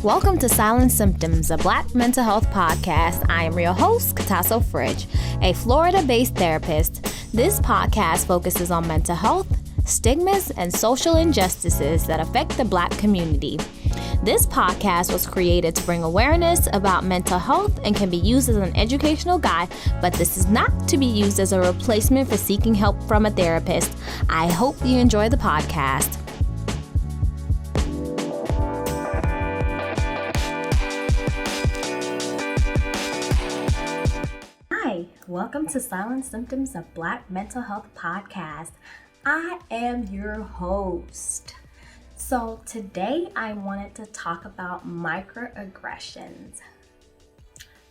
Welcome to Silent Symptoms, a Black mental health podcast. I am your host, Katasso Fridge, a Florida-based therapist. This podcast focuses on mental health, stigmas, and social injustices that affect the Black community. This podcast was created to bring awareness about mental health and can be used as an educational guide, but this is not to be used as a replacement for seeking help from a therapist. I hope you enjoy the podcast. Hi, welcome to Silent Symptoms of Black Mental Health Podcast. I am your host. So today I wanted to talk about microaggressions.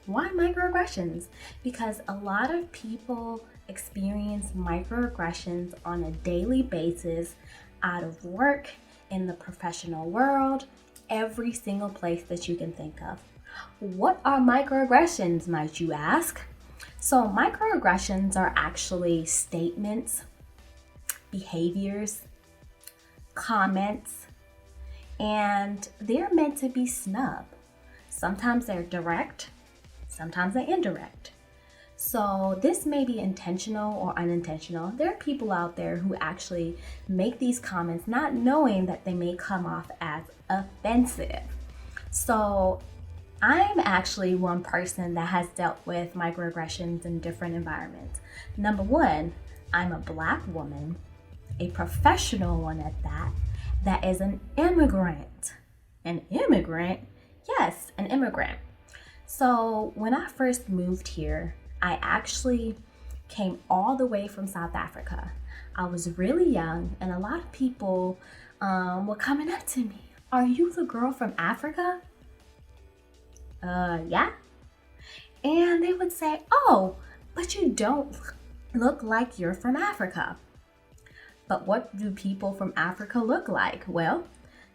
Why microaggressions? Because a lot of people experience microaggressions on a daily basis, out of work, in the professional world, every single place that you can think of. What are microaggressions, might you ask? So microaggressions are actually statements, behaviors, comments, and they're meant to be snub. Sometimes they're direct, sometimes they're indirect. So this may be intentional or unintentional. There are people out there who actually make these comments not knowing that they may come off as offensive. So I'm actually one person that has dealt with microaggressions in different environments. Number one, I'm a Black woman, a professional one at that is an immigrant. An immigrant? Yes, an immigrant. So when I first moved here, I actually came all the way from South Africa. I was really young, and a lot of people were coming up to me. Are you the girl from Africa? Yeah. And they would say, oh, but you don't look like you're from Africa. But what do people from Africa look like? Well,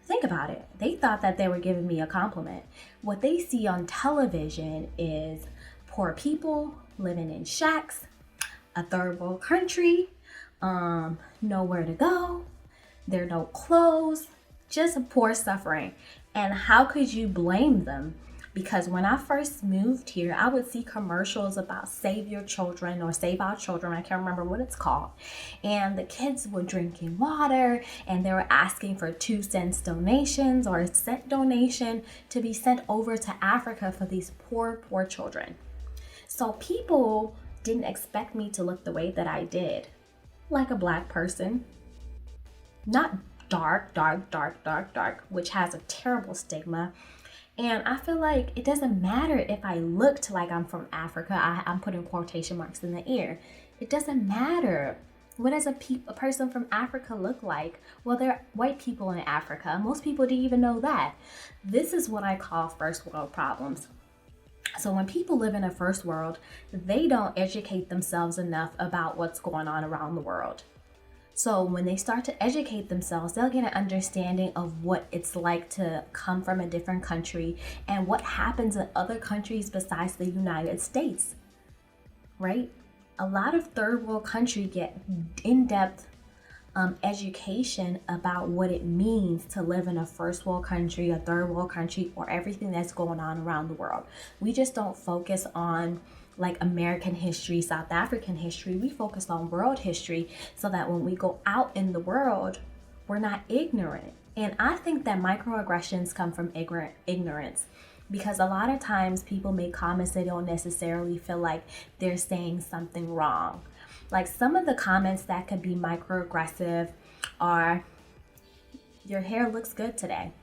think about it. They thought that they were giving me a compliment. What they see on television is poor people living in shacks, a third world country, nowhere to go, there are no clothes, just poor suffering. And how could you blame them? Because when I first moved here, I would see commercials about save your children or save our children. I can't remember what it's called. And the kids were drinking water and they were asking for 2 cents donations or a cent donation to be sent over to Africa for these poor children. So people didn't expect me to look the way that I did, like a Black person. Not dark, which has a terrible stigma. And I feel like it doesn't matter if I looked like I'm from Africa. I'm putting quotation marks in the air. It doesn't matter. What does a person from Africa look like? Well, there are white people in Africa. Most people didn't even know that. This is what I call first world problems. So when people live in a first world, they don't educate themselves enough about what's going on around the world. So when they start to educate themselves, they'll get an understanding of what it's like to come from a different country and what happens in other countries besides the United States, right? A lot of third world countries get in-depth education about what it means to live in a first world country, a third world country, or everything that's going on around the world. We just don't focus on like American history, South African history. We focus on world history so that when we go out in the world, we're not ignorant. And I think that microaggressions come from ignorance, because a lot of times people make comments they don't necessarily feel like they're saying something wrong. Like some of the comments that could be microaggressive are, your hair looks good today.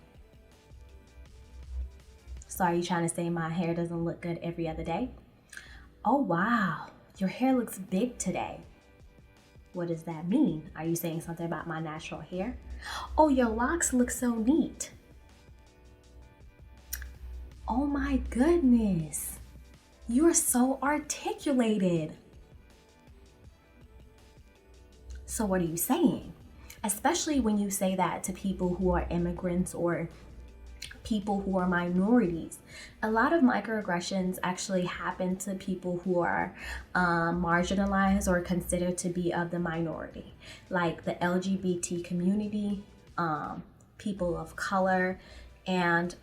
So are you trying to say my hair doesn't look good every other day? Oh, wow, your hair looks big today. What does that mean? Are you saying something about my natural hair? Oh, your locks look so neat. Oh my goodness, you're so articulated. So what are you saying? Especially when you say that to people who are immigrants or people who are minorities. A lot of microaggressions actually happen to people who are marginalized or considered to be of the minority, like the LGBT community, people of color, and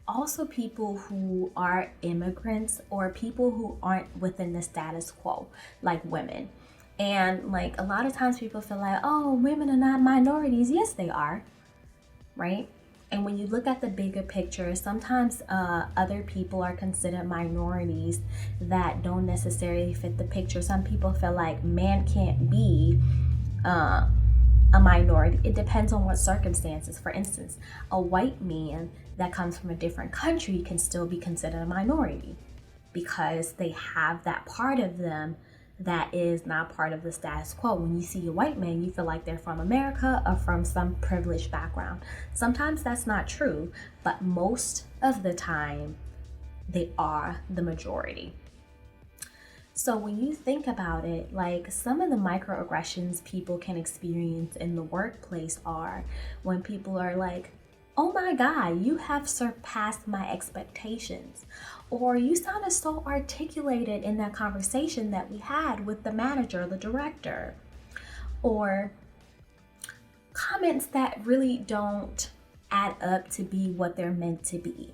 also people who are immigrants or people who aren't within the status quo, like women. And like a lot of times people feel like, oh, women are not minorities. Yes, they are, right? And when you look at the bigger picture, sometimes other people are considered minorities that don't necessarily fit the picture. Some people feel like man can't be a minority. It depends on what circumstances. For instance, a white man that comes from a different country can still be considered a minority because they have that part of them that is not part of the status quo. When you see a white man, you feel like they're from America or from some privileged background. Sometimes that's not true, but most of the time, they are the majority. So when you think about it, like some of the microaggressions people can experience in the workplace are when people are like, oh my God, you have surpassed my expectations. Or you sounded so articulated in that conversation that we had with the manager, the director. Or comments that really don't add up to be what they're meant to be.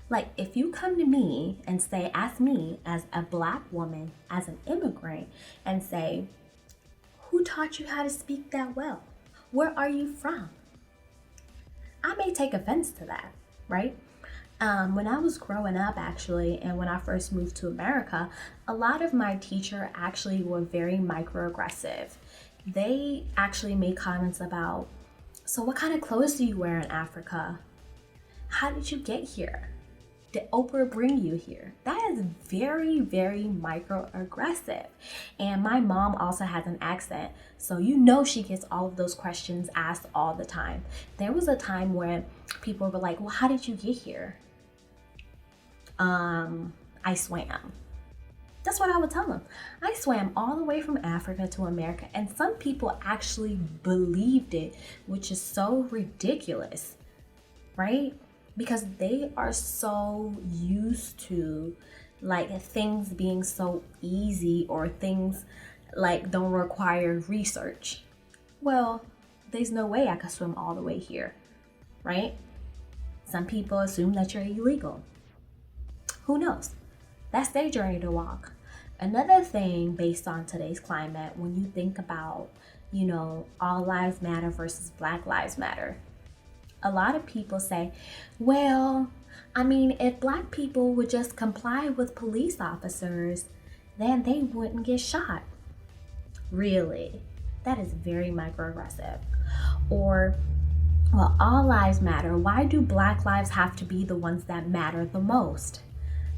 Like if you come to me and say, ask me as a Black woman, as an immigrant, and say, who taught you how to speak that well? Where are you from? I may take offense to that, right? When I was growing up, actually, and when I first moved to America, a lot of my teachers actually were very microaggressive. They actually made comments about, so what kind of clothes do you wear in Africa? How did you get here? Did Oprah bring you here? That is very, very microaggressive. And my mom also has an accent, so you know she gets all of those questions asked all the time. There was a time when people were like, well, how did you get here? I swam. That's what I would tell them. I swam all the way from Africa to America, and some people actually believed it, which is so ridiculous, right? Because they are so used to like things being so easy or things like don't require research. Well, there's no way I could swim all the way here, right? Some people assume that you're illegal. Who knows? That's their journey to walk. Another thing based on today's climate, when you think about, all lives matter versus Black Lives Matter, a lot of people say, well, if Black people would just comply with police officers, then they wouldn't get shot. Really? That is very microaggressive. Or, well, all lives matter. Why do Black lives have to be the ones that matter the most?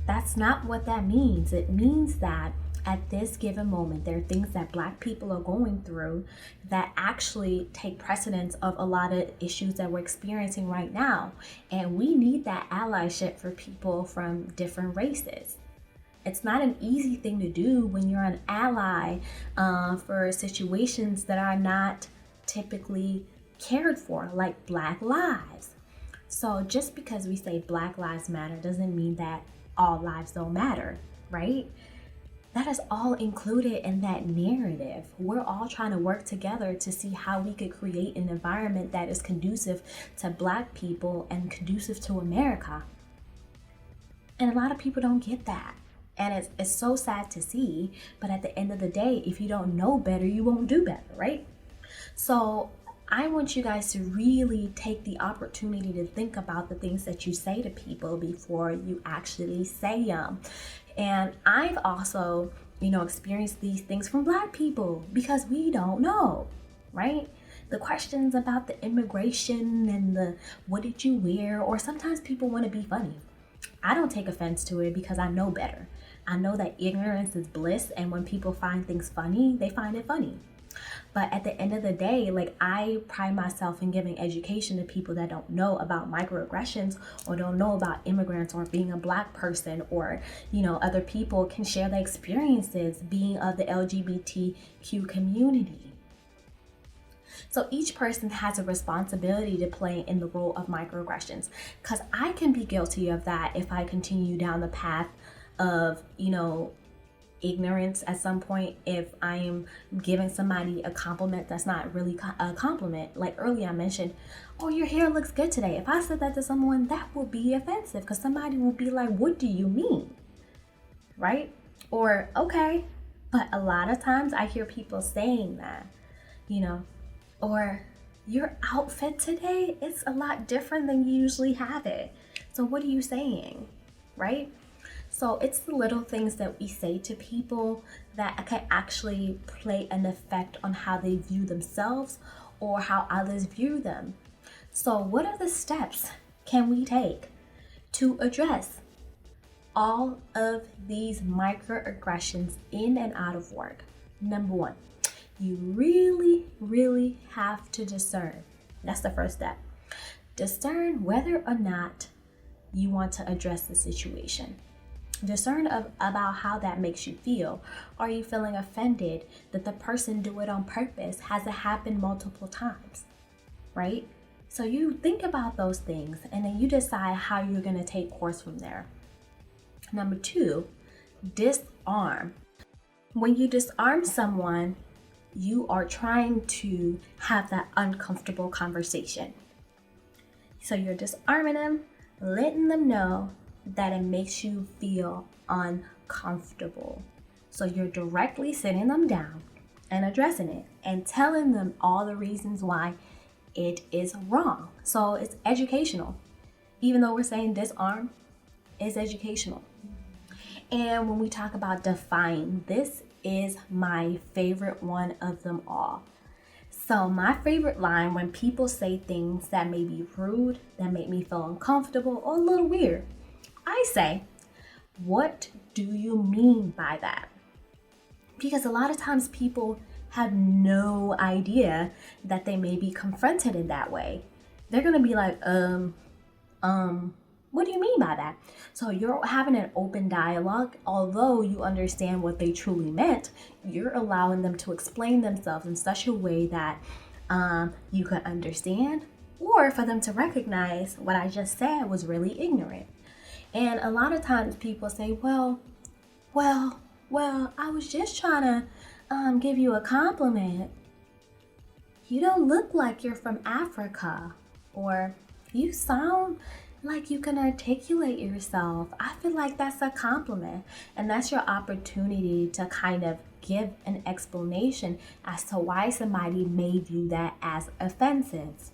That's not what that means. It means that at this given moment, there are things that Black people are going through that actually take precedence of a lot of issues that we're experiencing right now. And we need that allyship for people from different races. It's not an easy thing to do when you're an ally for situations that are not typically cared for, like Black lives. So just because we say Black Lives Matter doesn't mean that all lives don't matter, right? That is all included in that narrative. We're all trying to work together to see how we could create an environment that is conducive to Black people and conducive to America. And a lot of people don't get that. And it's so sad to see, but at the end of the day, if you don't know better, you won't do better, right? So I want you guys to really take the opportunity to think about the things that you say to people before you actually say them. And I've also, experienced these things from Black people because we don't know, right? The questions about the immigration and the what did you wear, or sometimes people want to be funny. I don't take offense to it because I know better. I know that ignorance is bliss, and when people find things funny, they find it funny. But at the end of the day, I pride myself in giving education to people that don't know about microaggressions or don't know about immigrants or being a Black person, or, other people can share their experiences being of the LGBTQ community. So each person has a responsibility to play in the role of microaggressions, because I can be guilty of that if I continue down the path of, ignorance at some point if I am giving somebody a compliment that's not really a compliment. Like earlier I mentioned, oh, your hair looks good today. If I said that to someone, that will be offensive because somebody will be like, what do you mean? Right? Or, okay. But a lot of times I hear people saying that, or your outfit today is a lot different than you usually have it. So what are you saying? Right? So it's the little things that we say to people that can actually play an effect on how they view themselves or how others view them. So what are the steps can we take to address all of these microaggressions in and out of work? Number one, you really, really have to discern. That's the first step. Discern whether or not you want to address the situation. Discern about how that makes you feel. Are you feeling offended that the person do it on purpose? Has it happened multiple times? Right? So you think about those things and then you decide how you're going to take course from there. Number two, disarm. When you disarm someone, you are trying to have that uncomfortable conversation. So you're disarming them, letting them know that it makes you feel uncomfortable. So you're directly sitting them down and addressing it and telling them all the reasons why it is wrong. So it's educational. Even though we're saying disarm, it's educational. And when we talk about defying, this is my favorite one of them all. So my favorite line when people say things that may be rude, that make me feel uncomfortable or a little weird, I say, what do you mean by that? Because a lot of times people have no idea that they may be confronted in that way. They're going to be like, what do you mean by that? So you're having an open dialogue. Although you understand what they truly meant, you're allowing them to explain themselves in such a way that you can understand, or for them to recognize what I just said was really ignorant. And a lot of times people say, well, I was just trying to give you a compliment. You don't look like you're from Africa, or you sound like you can articulate yourself. I feel like that's a compliment, and that's your opportunity to kind of give an explanation as to why somebody may view that as offensive.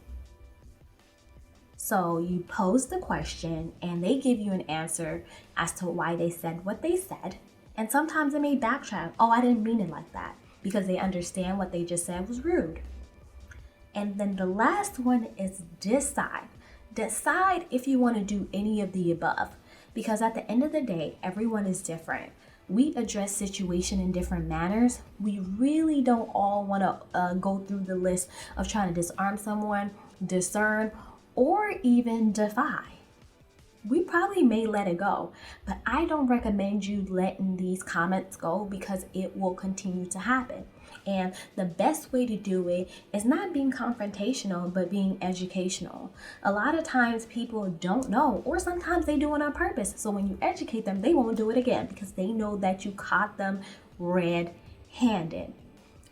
So you pose the question and they give you an answer as to why they said what they said. And sometimes they may backtrack. Oh, I didn't mean it like that, because they understand what they just said was rude. And then the last one is decide. Decide if you want to do any of the above, because at the end of the day, everyone is different. We address situation in different manners. We really don't all want to go through the list of trying to disarm someone, discern, or even defy. We probably may let it go, but I don't recommend you letting these comments go, because it will continue to happen. And the best way to do it is not being confrontational, but being educational. A lot of times people don't know, or sometimes they do it on purpose. So when you educate them, they won't do it again, because they know that you caught them red-handed.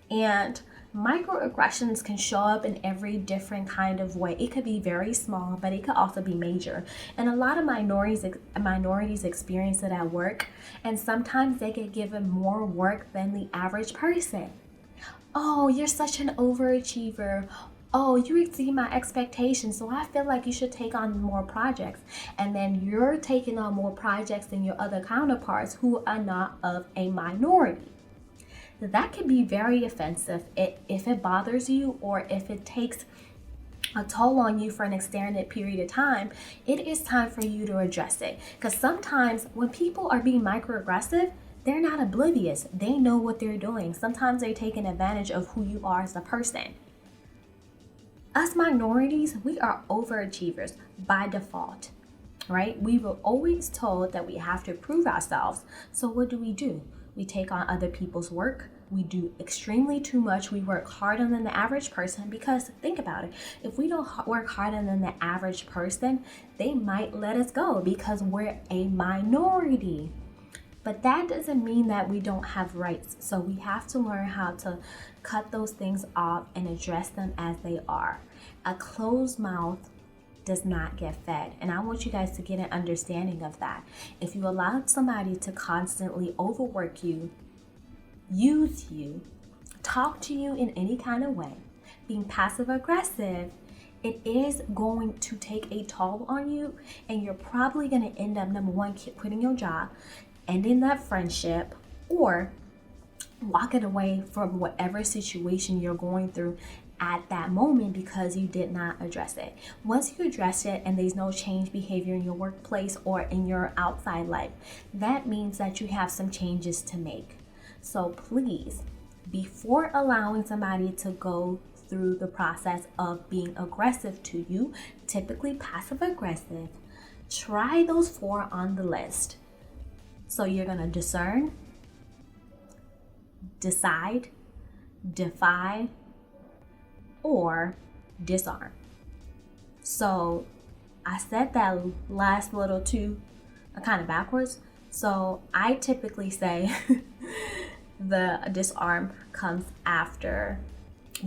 And microaggressions can show up in every different kind of way. It could be very small, but it could also be major. And a lot of minorities experience it at work, and sometimes they get given more work than the average person. Oh, you're such an overachiever. Oh, you exceed my expectations, so I feel like you should take on more projects. And then you're taking on more projects than your other counterparts who are not of a minority. That can be very offensive if it bothers you, or if it takes a toll on you for an extended period of time. It is time for you to address it, because sometimes when people are being microaggressive, they're not oblivious. They know what they're doing. Sometimes they're taking advantage of who you are as a person. Us minorities, we are overachievers by default, right? We were always told that we have to prove ourselves. So what do? We take on other people's work. We do extremely too much. We work harder than the average person, because think about it. If we don't work harder than the average person, they might let us go because we're a minority. But that doesn't mean that we don't have rights. So we have to learn how to cut those things off and address them as they are. A closed mouth does not get fed. And I want you guys to get an understanding of that. If you allow somebody to constantly overwork you, use you, talk to you in any kind of way, being passive aggressive, it is going to take a toll on you, and you're probably going to end up, number one, quitting your job, ending that friendship, or walking away from whatever situation you're going through at that moment because you did not address it. Once you address it and there's no change behavior in your workplace or in your outside life, that means that you have some changes to make. So please, before allowing somebody to go through the process of being aggressive to you, typically passive aggressive, try those 4 on the list. So you're going to discern, decide, defy, or disarm. So I said that last little 2 are kind of backwards. So I typically say the disarm comes after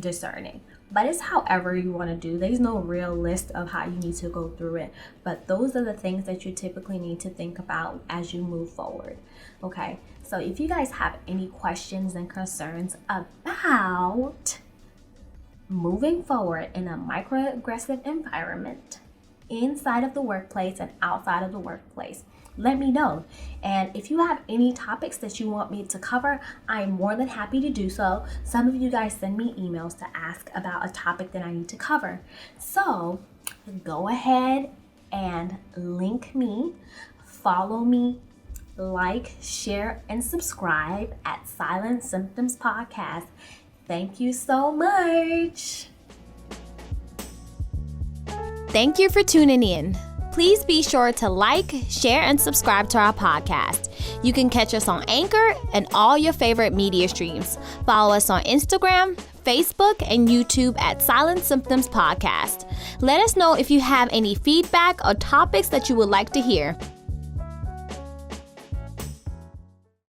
discerning, but it's however you want to do. There's no real list of how you need to go through it, but those are the things that you typically need to think about as you move forward. Okay, so if you guys have any questions and concerns about moving forward in a microaggressive environment inside of the workplace and outside of the workplace, let me know. And if you have any topics that you want me to cover, I'm more than happy to do so. Some of you guys send me emails to ask about a topic that I need to cover. So go ahead and link me, follow me, like, share, and subscribe at Silent Symptoms Podcast. Thank you so much. Thank you for tuning in. Please be sure to like, share, and subscribe to our podcast. You can catch us on Anchor and all your favorite media streams. Follow us on Instagram, Facebook, and YouTube at Silent Symptoms Podcast. Let us know if you have any feedback or topics that you would like to hear.